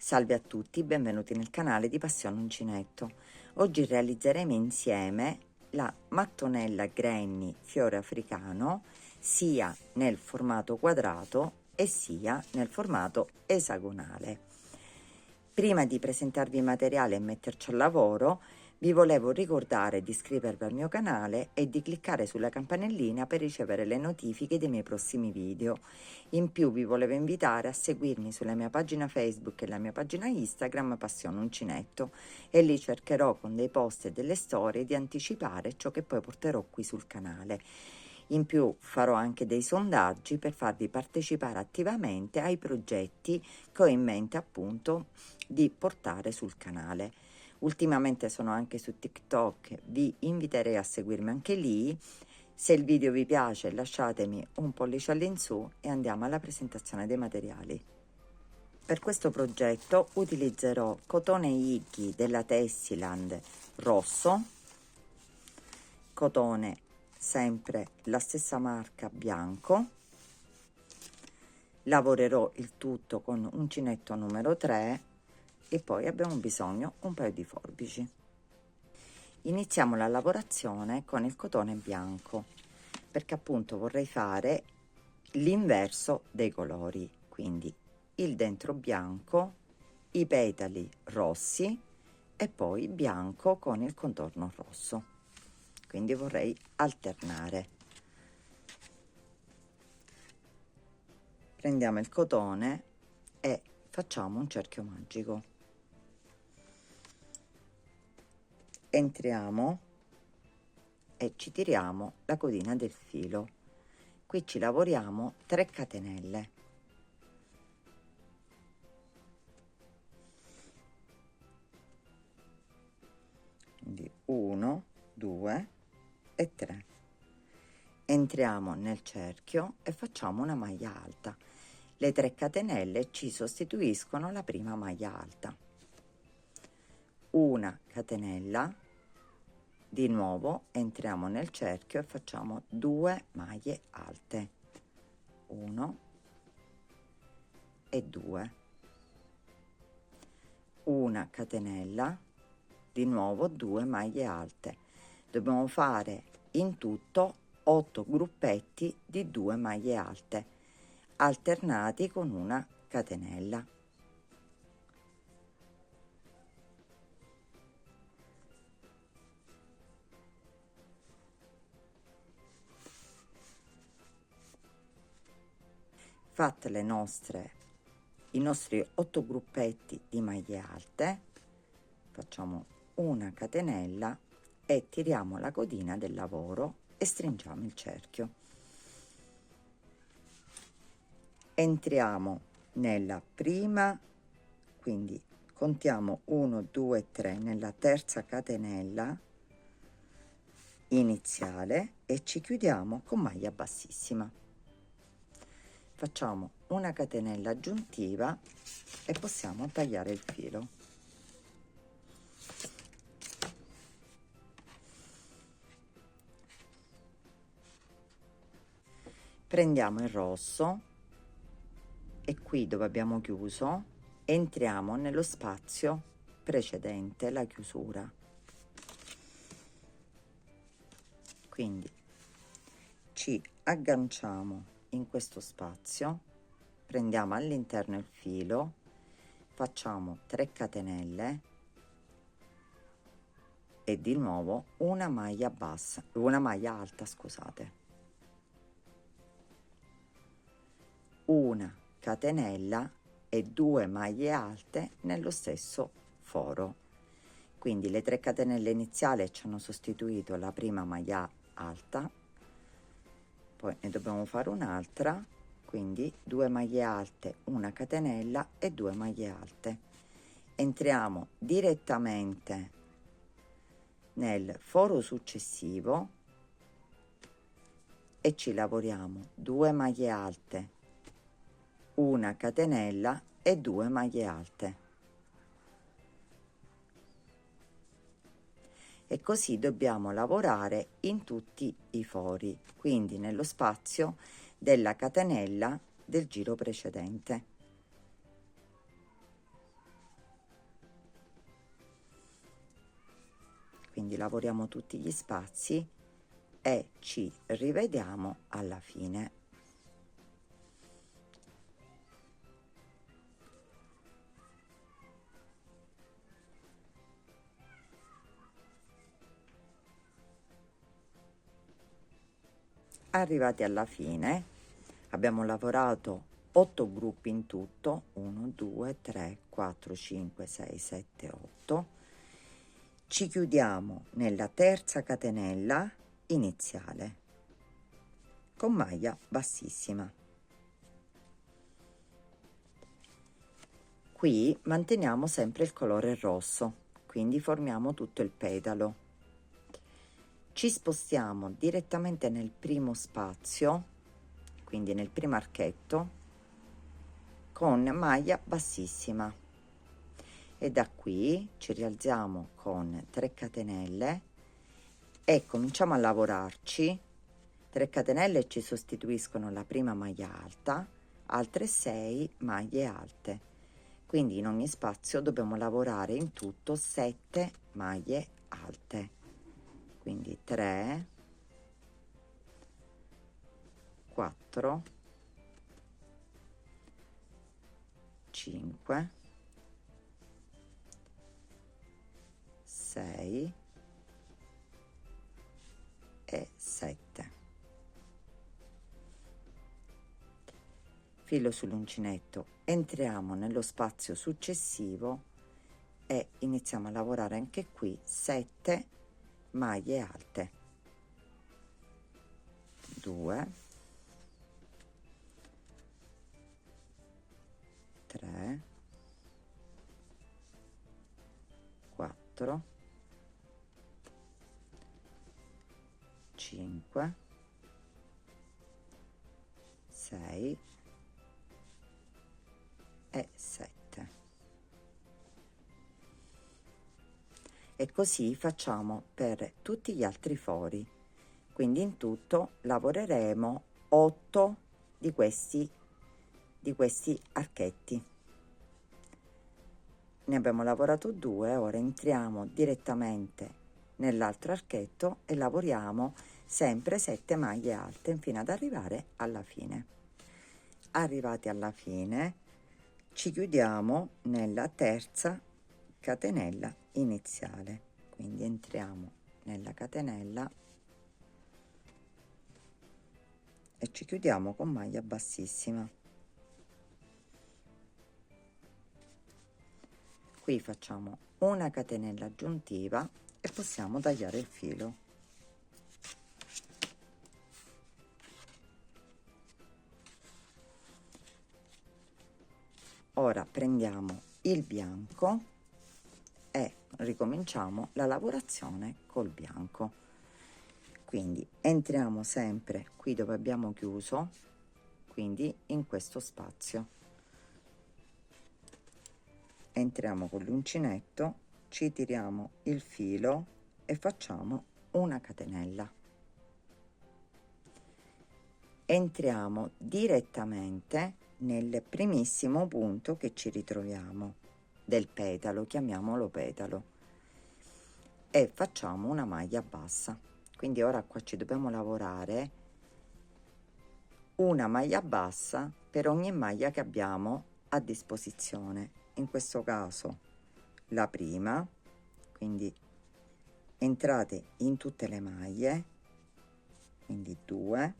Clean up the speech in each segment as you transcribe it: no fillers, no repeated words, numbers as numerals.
Salve a tutti, benvenuti nel canale di Passione Uncinetto. Oggi realizzeremo insieme la mattonella Granny fiore africano sia nel formato quadrato e sia nel formato esagonale. Prima di presentarvi il materiale e metterci al lavoro, vi volevo ricordare di iscrivervi al mio canale e di cliccare sulla campanellina per ricevere le notifiche dei miei prossimi video. In più vi volevo invitare a seguirmi sulla mia pagina Facebook e la mia pagina Instagram Passione Uncinetto, e lì cercherò con dei post e delle storie di anticipare ciò che poi porterò qui sul canale. In più farò anche dei sondaggi per farvi partecipare attivamente ai progetti che ho in mente appunto di portare sul canale. Ultimamente sono anche su TikTok, vi inviterei a seguirmi anche lì. Se il video vi piace lasciatemi un pollice all'insù e andiamo alla presentazione dei materiali. Per questo progetto utilizzerò cotone Icky della Tessiland rosso, cotone sempre la stessa marca bianco. Lavorerò il tutto con uncinetto numero 3 e poi abbiamo bisogno un paio di forbici. Iniziamo la lavorazione con il cotone bianco, perché appunto vorrei fare l'inverso dei colori, quindi il dentro bianco, i petali rossi e poi bianco con il contorno rosso, quindi vorrei alternare. Prendiamo il cotone e facciamo un cerchio magico. Entriamo e ci tiriamo la codina del filo. Qui ci lavoriamo 3 catenelle. Quindi 1, 2 e 3. Entriamo nel cerchio e facciamo una maglia alta. Le 3 catenelle ci sostituiscono la prima maglia alta. Una catenella, di nuovo entriamo nel cerchio e facciamo 2 maglie alte, 1 e 2, una catenella, di nuovo 2 maglie alte. Dobbiamo fare in tutto 8 gruppetti di 2 maglie alte alternati con una catenella. Fatte i nostri 8 gruppetti di maglie alte, facciamo una catenella e tiriamo la codina del lavoro e stringiamo il cerchio. Entriamo nella prima, quindi contiamo 1 2 3 nella terza catenella iniziale e ci chiudiamo con maglia bassissima. Facciamo una catenella aggiuntiva e possiamo tagliare il filo. Prendiamo il rosso e qui dove abbiamo chiuso entriamo nello spazio precedente la chiusura. Quindi ci agganciamo in questo spazio, prendiamo all'interno il filo, facciamo 3 catenelle e di nuovo una maglia alta, scusate, una catenella e 2 maglie alte nello stesso foro. Quindi le 3 catenelle iniziali ci hanno sostituito la prima maglia alta, poi ne dobbiamo fare un'altra, quindi 2 maglie alte, una catenella e 2 maglie alte. Entriamo direttamente nel foro successivo e ci lavoriamo 2 maglie alte, una catenella e 2 maglie alte. E così dobbiamo lavorare in tutti i fori, quindi nello spazio della catenella del giro precedente. quindi lavoriamo tutti gli spazi e ci rivediamo alla fine. Arrivati alla fine abbiamo lavorato 8 gruppi in tutto, 1 2 3 4 5 6 7 8. Ci chiudiamo nella terza catenella iniziale con maglia bassissima. Qui manteniamo sempre il colore rosso, quindi formiamo tutto il petalo. Ci spostiamo direttamente nel primo spazio, quindi nel primo archetto, con maglia bassissima, e da qui ci rialziamo con 3 catenelle e cominciamo a lavorarci. 3 catenelle ci sostituiscono la prima maglia alta, altre 6 maglie alte, quindi in ogni spazio dobbiamo lavorare in tutto 7 maglie alte, quindi 3 4 5 6 e 7. Filo sull'uncinetto, entriamo nello spazio successivo e iniziamo a lavorare anche qui 7 maglie alte, 2 3 4 5 6 e 7. E così facciamo per tutti gli altri fori, quindi in tutto lavoreremo 8 di questi archetti. Ne abbiamo lavorato 2, ora entriamo direttamente nell'altro archetto e lavoriamo sempre 7 maglie alte fino ad arrivare alla fine. Arrivati alla fine ci chiudiamo nella terza catenella iniziale, quindi entriamo nella catenella e ci chiudiamo con maglia bassissima. Qui facciamo una catenella aggiuntiva e possiamo tagliare il filo. Ora prendiamo il bianco e ricominciamo la lavorazione col bianco, quindi entriamo sempre qui dove abbiamo chiuso, quindi in questo spazio entriamo con l'uncinetto, ci tiriamo il filo e facciamo una catenella, entriamo direttamente nel primissimo punto che ci ritroviamo del petalo, chiamiamolo petalo, e facciamo una maglia bassa. Quindi ora qua ci dobbiamo lavorare una maglia bassa per ogni maglia che abbiamo a disposizione, in questo caso la prima, quindi entrate in tutte le maglie, quindi 2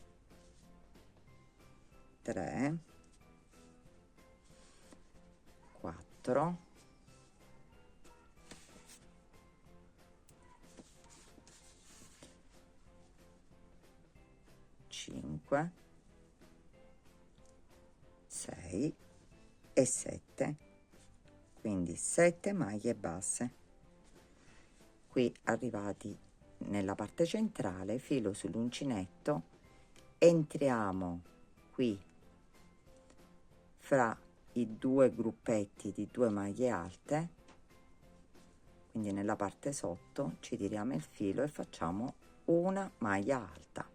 3 4 5 6 e 7, quindi 7 maglie basse. Qui arrivati nella parte centrale, filo sull'uncinetto, entriamo qui fra i 2 gruppetti di 2 maglie alte, quindi nella parte sotto ci tiriamo il filo e facciamo una maglia alta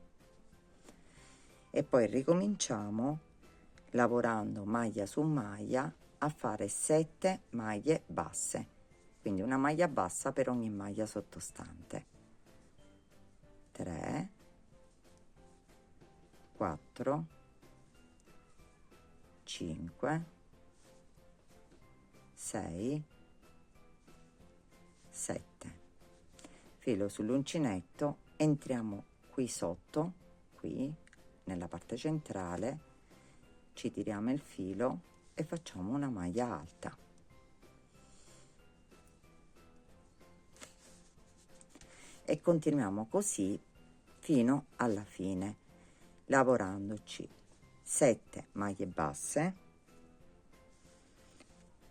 e poi ricominciamo lavorando maglia su maglia a fare 7 maglie basse, quindi una maglia bassa per ogni maglia sottostante. 3, 4, 5, 6, 7. Filo sull'uncinetto, entriamo qui sotto, qui nella parte centrale, ci tiriamo il filo e facciamo una maglia alta. E continuiamo così fino alla fine, lavorandoci 7 maglie basse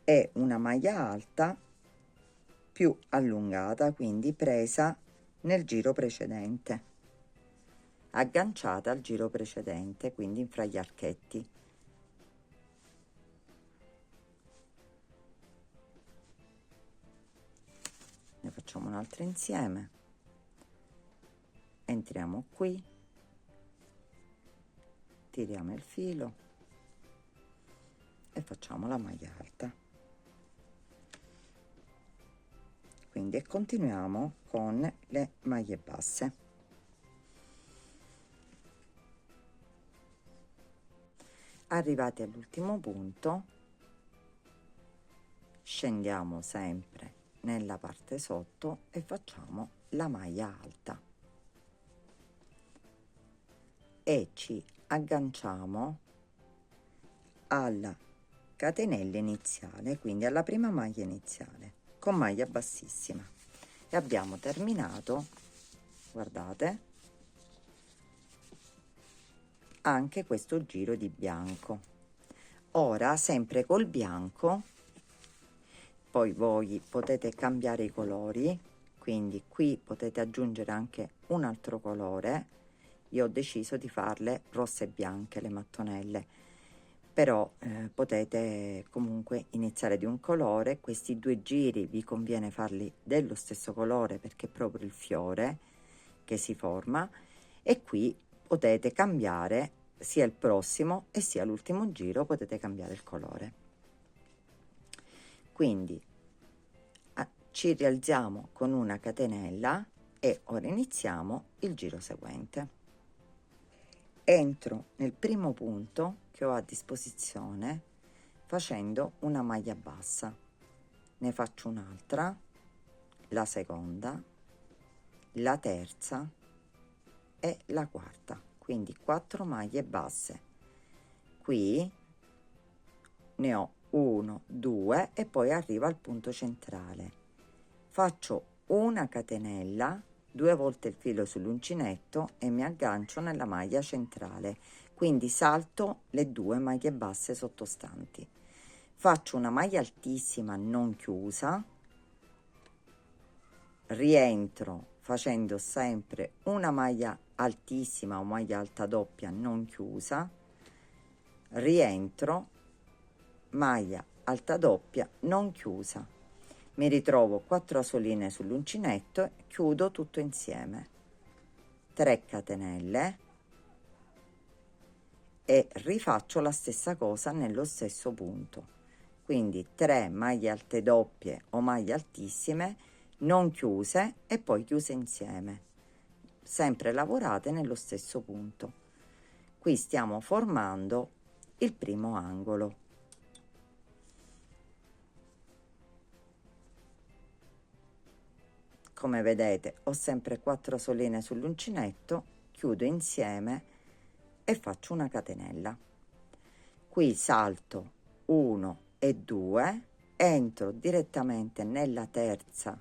e una maglia alta più allungata, quindi presa nel giro precedente, agganciata al giro precedente, quindi fra gli archetti. Ne facciamo un'altra insieme. Entriamo qui, tiriamo il filo e facciamo la maglia alta. Quindi e continuiamo con le maglie basse. Arrivati all'ultimo punto, scendiamo sempre nella parte sotto e facciamo la maglia alta e ci agganciamo alla catenella iniziale, quindi alla prima maglia iniziale con maglia bassissima, e abbiamo terminato, guardate, anche questo giro di bianco. Ora sempre col bianco, poi voi potete cambiare i colori, quindi qui potete aggiungere anche un altro colore. Io ho deciso di farle rosse e bianche le mattonelle, però potete comunque iniziare di un colore. Questi 2 giri vi conviene farli dello stesso colore perché è proprio il fiore che si forma, e qui potete cambiare sia il prossimo e sia l'ultimo giro, potete cambiare il colore. Quindi ci rialziamo con una catenella e ora iniziamo il giro seguente. Entro nel primo punto che ho a disposizione facendo una maglia bassa, ne faccio un'altra, la seconda, la terza e la quarta, quindi 4 maglie basse. Qui ne ho 1, 2 e poi arrivo al punto centrale, faccio una catenella, 2 volte il filo sull'uncinetto e mi aggancio nella maglia centrale, quindi salto le 2 maglie basse sottostanti, faccio una maglia altissima non chiusa, rientro facendo sempre una maglia altissima o maglia alta doppia non chiusa, rientro, maglia alta doppia non chiusa, mi ritrovo 4 asoline sull'uncinetto, chiudo tutto insieme, 3 catenelle e rifaccio la stessa cosa nello stesso punto, quindi 3 maglie alte doppie o maglie altissime non chiuse e poi chiuse insieme, sempre lavorate nello stesso punto. Qui stiamo formando il primo angolo. Come vedete ho sempre 4 asoline sull'uncinetto, chiudo insieme e faccio una catenella. Qui salto 1 e 2, entro direttamente nella terza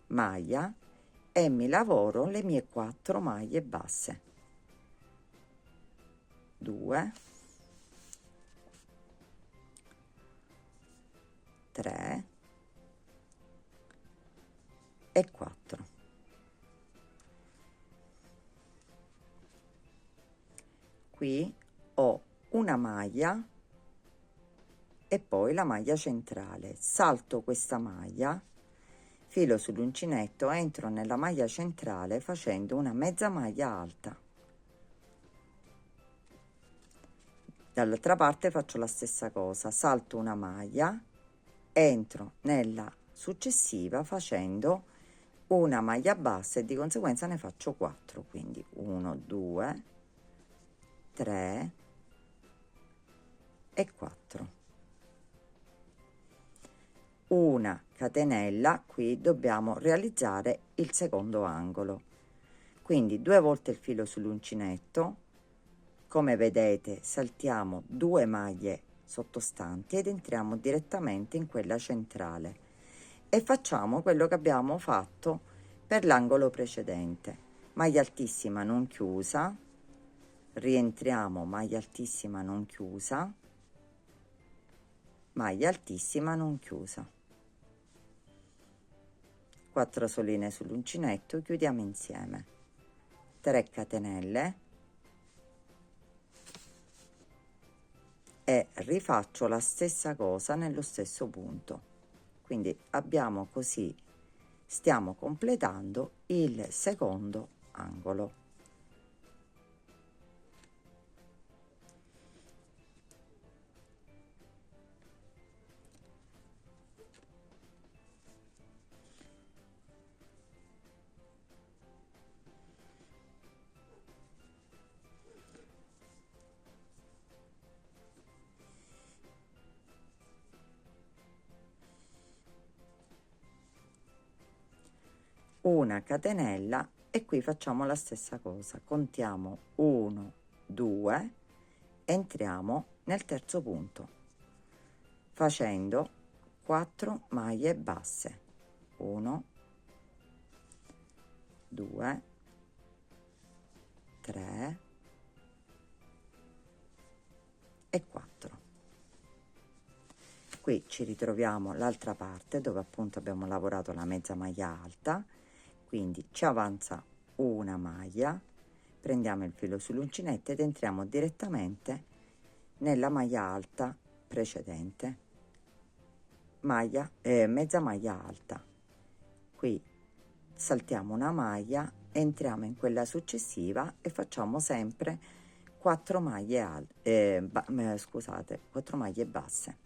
maglia e mi lavoro le mie 4 maglie basse, 2, 3 e 4. Qui ho una maglia e poi la maglia centrale, salto questa maglia, filo sull'uncinetto, entro nella maglia centrale facendo una mezza maglia alta, dall'altra parte faccio la stessa cosa, salto una maglia, entro nella successiva facendo una maglia bassa, e di conseguenza ne faccio 4, quindi 1 2 3 e 4. Una catenella, qui dobbiamo realizzare il secondo angolo, quindi 2 volte il filo sull'uncinetto. Come vedete saltiamo 2 maglie sottostanti ed entriamo direttamente in quella centrale e facciamo quello che abbiamo fatto per l'angolo precedente: maglia altissima non chiusa, rientriamo, maglia altissima non chiusa, maglia altissima non chiusa, 4 soline sull'uncinetto, chiudiamo insieme, 3 catenelle e rifaccio la stessa cosa nello stesso punto. Quindi abbiamo così, stiamo completando il secondo angolo. Una catenella e qui facciamo la stessa cosa, contiamo 1 2, entriamo nel terzo punto facendo 4 maglie basse, 1 2 3 e 4. Qui ci ritroviamo l'altra parte dove appunto abbiamo lavorato la mezza maglia alta, quindi ci avanza una maglia, prendiamo il filo sull'uncinetto ed entriamo direttamente nella maglia alta precedente, mezza maglia alta. Qui saltiamo una maglia, entriamo in quella successiva e facciamo sempre 4 maglie scusate, 4 maglie basse.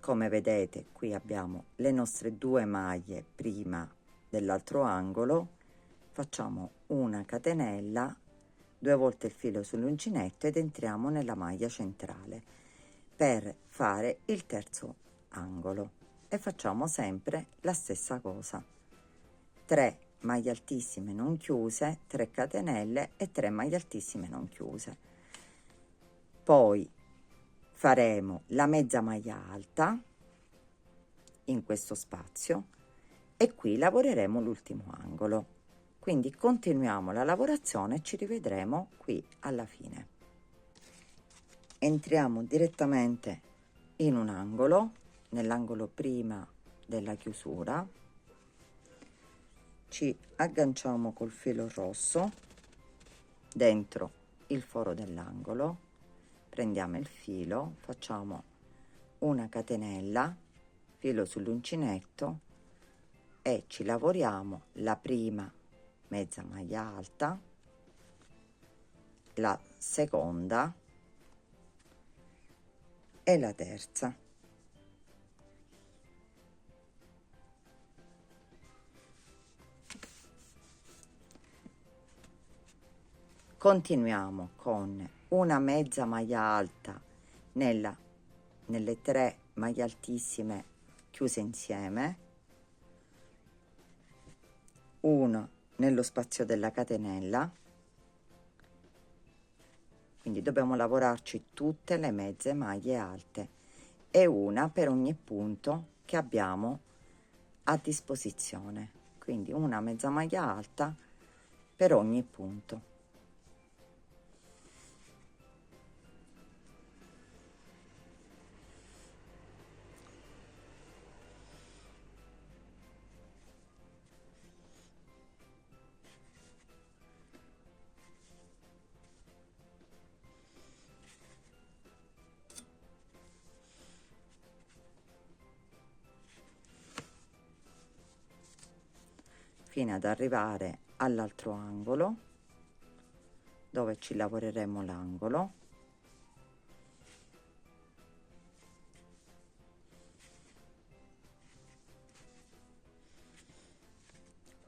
Come vedete qui abbiamo le nostre 2 maglie prima dell'altro angolo, facciamo una catenella, 2 volte il filo sull'uncinetto ed entriamo nella maglia centrale per fare il terzo angolo e facciamo sempre la stessa cosa: 3 maglie altissime non chiuse, 3 catenelle e 3 maglie altissime non chiuse. Poi faremo la mezza maglia alta in questo spazio e qui lavoreremo l'ultimo angolo. Quindi continuiamo la lavorazione e ci rivedremo qui alla fine. Entriamo direttamente in un angolo, nell'angolo prima della chiusura, ci agganciamo col filo rosso dentro il foro dell'angolo, prendiamo il filo, facciamo una catenella, filo sull'uncinetto e ci lavoriamo la prima mezza maglia alta, la seconda e la terza. Continuiamo con una mezza maglia alta nelle 3 maglie altissime chiuse insieme, uno nello spazio della catenella, quindi dobbiamo lavorarci tutte le mezze maglie alte e una per ogni punto che abbiamo a disposizione, quindi una mezza maglia alta per ogni punto. Fino ad arrivare all'altro angolo dove ci lavoreremo l'angolo.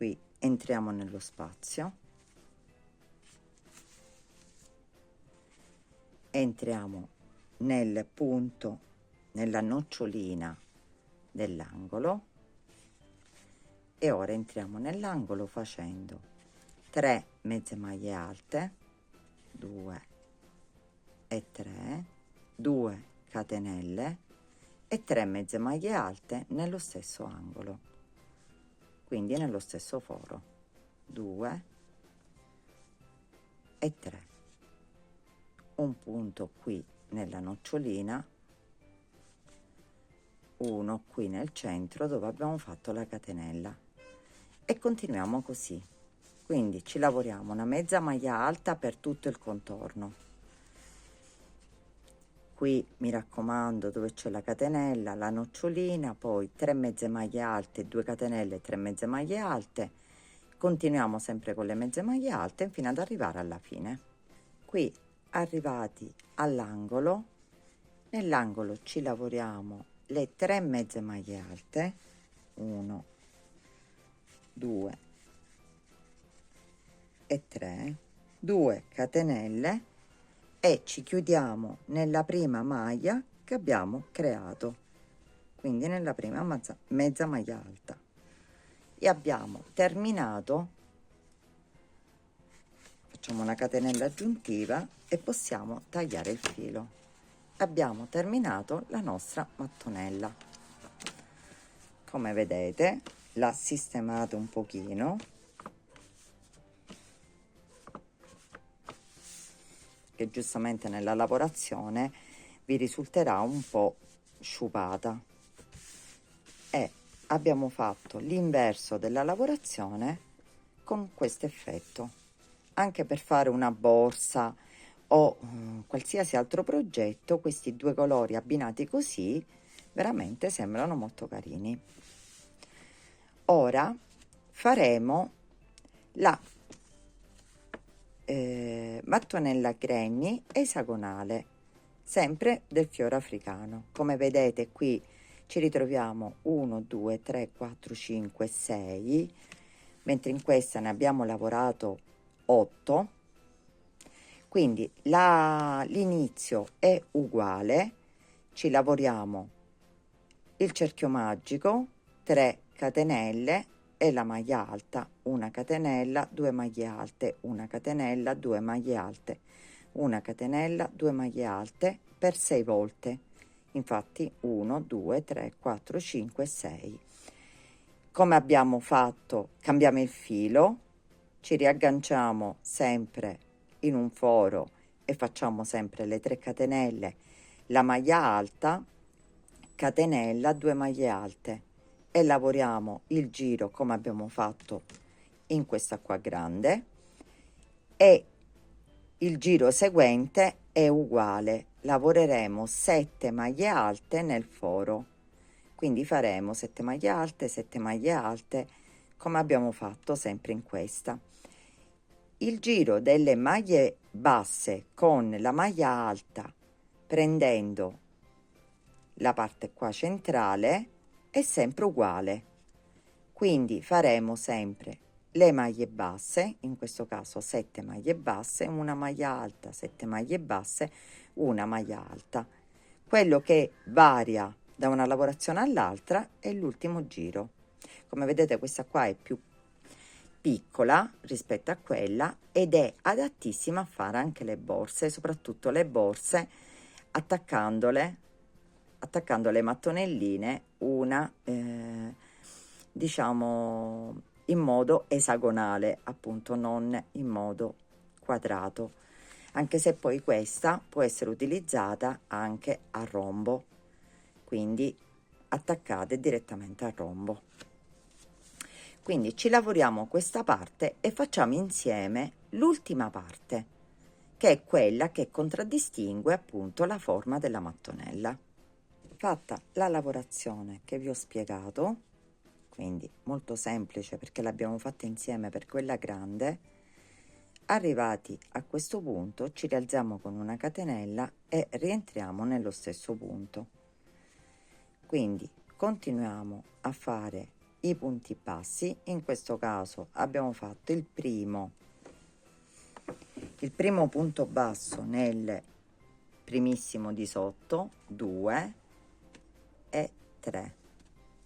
qui entriamo nello spazio, entriamo nel punto, nella nocciolina dell'angolo, e ora entriamo nell'angolo facendo 3 mezze maglie alte, 2 e 3, 2 catenelle e 3 mezze maglie alte nello stesso angolo, quindi nello stesso foro, 2 e 3, un punto qui nella nocciolina, uno qui nel centro dove abbiamo fatto la catenella, e continuiamo così. Quindi ci lavoriamo una mezza maglia alta per tutto il contorno. Qui mi raccomando, dove c'è la catenella, la nocciolina, poi 3 mezze maglie alte, 2 catenelle, 3 mezze maglie alte, continuiamo sempre con le mezze maglie alte fino ad arrivare alla fine. Qui arrivati all'angolo, nell'angolo ci lavoriamo le 3 mezze maglie alte, 1, 2 e 3, 2 catenelle, e ci chiudiamo nella prima maglia che abbiamo creato, quindi nella prima mezza maglia alta, e abbiamo terminato. Facciamo una catenella aggiuntiva e possiamo tagliare il filo. Abbiamo terminato la nostra mattonella. Come vedete, la sistemate un pochino, che giustamente nella lavorazione vi risulterà un po' sciupata, e abbiamo fatto l'inverso della lavorazione con questo effetto. Anche per fare una borsa o qualsiasi altro progetto, questi due colori abbinati così veramente sembrano molto carini. Ora faremo la mattonella a granny esagonale, sempre del fiore africano. Come vedete qui ci ritroviamo 1, 2, 3, 4, 5, 6, mentre in questa ne abbiamo lavorato 8, quindi l'inizio è uguale. Ci lavoriamo il cerchio magico, 3 catenelle e la maglia alta, una catenella, 2 maglie alte, una catenella, 2 maglie alte, una catenella, 2 maglie alte per 6 volte. Infatti 1, 2, 3, 4, 5, 6. Come abbiamo fatto, cambiamo il filo, ci riagganciamo sempre in un foro e facciamo sempre le 3 catenelle, la maglia alta, catenella, 2 maglie alte, e lavoriamo il giro come abbiamo fatto in questa qua grande, e il giro seguente è uguale. Lavoreremo 7 maglie alte nel foro, quindi faremo 7 maglie alte come abbiamo fatto sempre in questa. Il giro delle maglie basse con la maglia alta, prendendo la parte qua centrale, è sempre uguale, quindi faremo sempre le maglie basse, in questo caso 7 maglie basse, una maglia alta, 7 maglie basse, una maglia alta. Quello che varia da una lavorazione all'altra è l'ultimo giro. Come vedete questa qua è più piccola rispetto a quella ed è adattissima a fare anche le borse, soprattutto le borse attaccando le mattonelline una diciamo in modo esagonale, appunto, non in modo quadrato, anche se poi questa può essere utilizzata anche a rombo, quindi attaccate direttamente al rombo. Quindi ci lavoriamo questa parte e facciamo insieme l'ultima parte, che è quella che contraddistingue appunto la forma della mattonella. Fatta la lavorazione che vi ho spiegato, quindi molto semplice perché l'abbiamo fatta insieme per quella grande, arrivati a questo punto ci rialziamo con una catenella e rientriamo nello stesso punto. Quindi continuiamo a fare i punti bassi. In questo caso abbiamo fatto il primo punto basso nel primissimo di sotto, 2 e 3,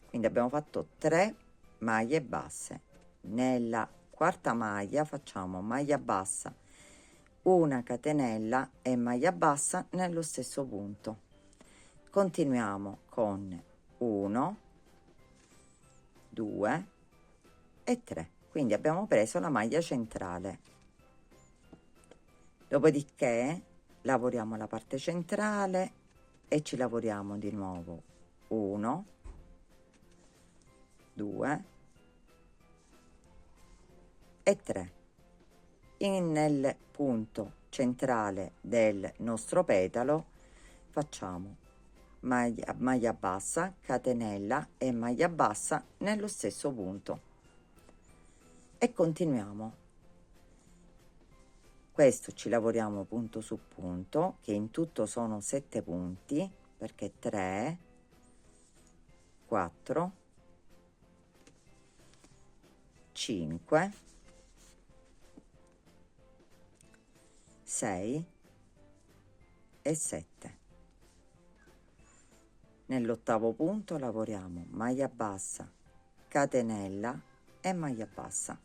quindi abbiamo fatto 3 maglie basse. Nella quarta maglia facciamo maglia bassa, una catenella e maglia bassa nello stesso punto. Continuiamo con 1, 2 e 3, quindi abbiamo preso la maglia centrale. Dopodiché lavoriamo la parte centrale e ci lavoriamo di nuovo 1, 2 e 3. Nel punto centrale del nostro petalo facciamo maglia bassa, catenella e maglia bassa nello stesso punto e continuiamo. Questo ci lavoriamo punto su punto, che in tutto sono 7 punti, perché 3, 4, 5, 6 e 7. Nell'ottavo punto lavoriamo maglia bassa, catenella e maglia bassa.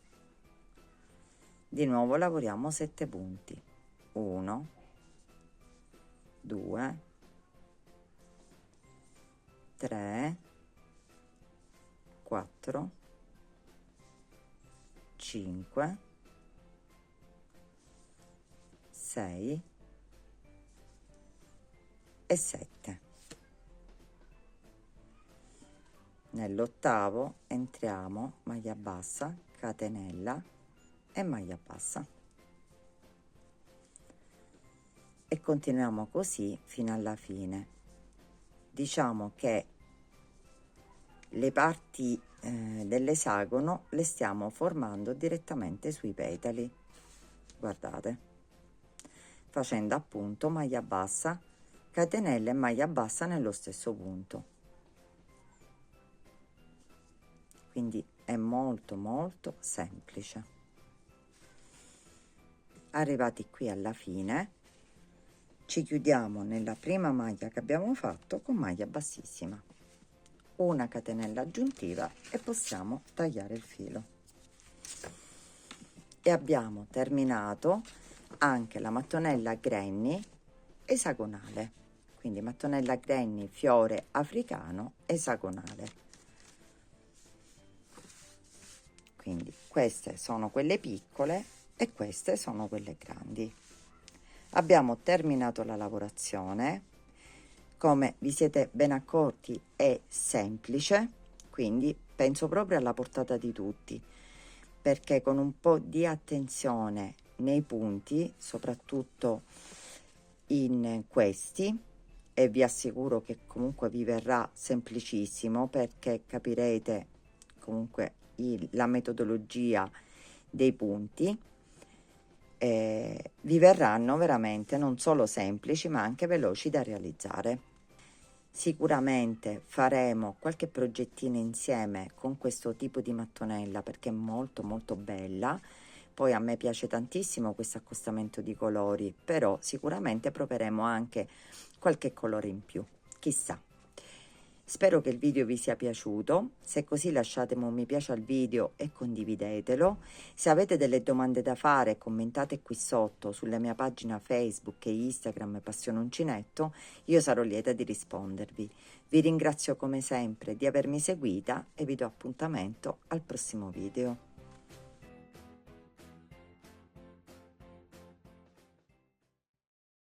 Di nuovo lavoriamo 7 punti, 1, 2, 3, 4, 5, 6 e 7. Nell'ottavo entriamo maglia bassa, catenella e maglia bassa e continuiamo così fino alla fine. Diciamo che le parti dell'esagono le stiamo formando direttamente sui petali, guardate, facendo appunto maglia bassa, catenella e maglia bassa nello stesso punto. Quindi è molto molto semplice. Arrivati qui alla fine ci chiudiamo nella prima maglia che abbiamo fatto con maglia bassissima, una catenella aggiuntiva e possiamo tagliare il filo. E abbiamo terminato anche la mattonella granny esagonale, quindi mattonella granny fiore africano esagonale. Quindi queste sono quelle piccole e queste sono quelle grandi. Abbiamo terminato la lavorazione. Come vi siete ben accorti è semplice, quindi penso proprio alla portata di tutti, perché con un po' di attenzione nei punti, soprattutto in questi, e vi assicuro che comunque vi verrà semplicissimo, perché capirete comunque la metodologia dei punti, vi verranno veramente non solo semplici ma anche veloci da realizzare. Sicuramente faremo qualche progettino insieme con questo tipo di mattonella perché è molto molto bella. Poi a me piace tantissimo questo accostamento di colori, però sicuramente proveremo anche qualche colore in più, chissà. Spero che il video vi sia piaciuto. Se è così lasciatemi un mi piace al video e condividetelo. Se avete delle domande da fare, commentate qui sotto sulla mia pagina Facebook e Instagram Passione Uncinetto, io sarò lieta di rispondervi. Vi ringrazio come sempre di avermi seguita e vi do appuntamento al prossimo video.